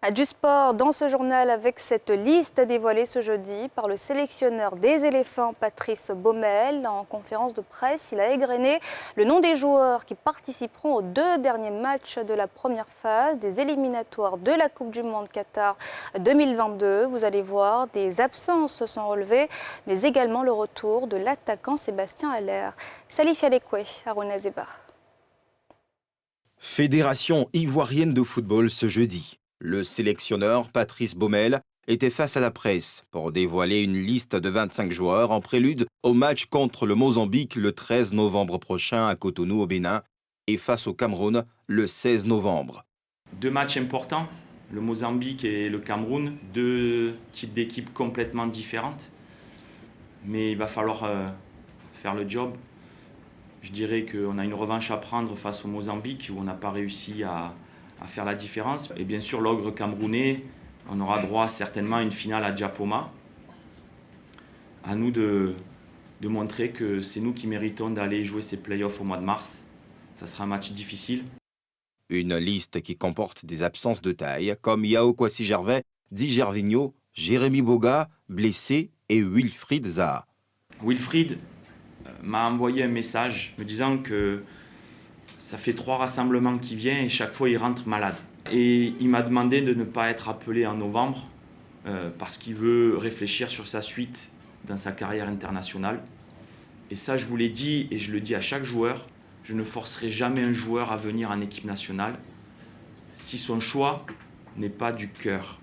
Du sport dans ce journal avec cette liste dévoilée ce jeudi par le sélectionneur des éléphants Patrice Baumel. En conférence de presse, il a égrené le nom des joueurs qui participeront aux 2 derniers matchs de la première phase des éliminatoires de la Coupe du Monde Qatar 2022. Vous allez voir, des absences sont relevées, mais également le retour de l'attaquant Sébastien Haller. Salif Alekwe, Harouna Zebar. Fédération ivoirienne de football ce jeudi. Le sélectionneur Patrice Baumel était face à la presse pour dévoiler une liste de 25 joueurs en prélude au match contre le Mozambique le 13 novembre prochain à Cotonou au Bénin et face au Cameroun le 16 novembre. 2 matchs importants, le Mozambique et le Cameroun, 2 types d'équipes complètement différentes. Mais il va falloir faire le job. Je dirais qu'on a une revanche à prendre face au Mozambique où on n'a pas réussi à faire la différence. Et bien sûr, l'ogre camerounais, on aura droit certainement à une finale à Diapoma. À nous de montrer que c'est nous qui méritons d'aller jouer ces playoffs au mois de mars. Ça sera un match difficile. Une liste qui comporte des absences de taille comme Yao Kwasi-Gervais, Di Gervinho, Jérémy Boga, blessé et Wilfried Zaha. Wilfried m'a envoyé un message me disant que ça fait 3 rassemblements qu'il vient et chaque fois il rentre malade. Et il m'a demandé de ne pas être appelé en novembre parce qu'il veut réfléchir sur sa suite dans sa carrière internationale. Et ça, je vous l'ai dit et je le dis à chaque joueur, je ne forcerai jamais un joueur à venir en équipe nationale si son choix n'est pas du cœur.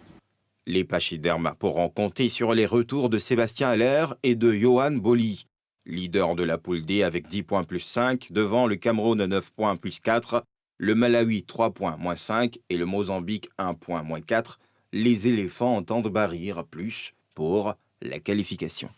Les pachydermes pourront compter sur les retours de Sébastien Haller et de Yohan Boli. Leader de la poule D avec 10 points plus 5, devant le Cameroun 9 points plus 4, le Malawi 3 points moins 5 et le Mozambique 1 point moins 4, les éléphants entendent barrir plus pour la qualification.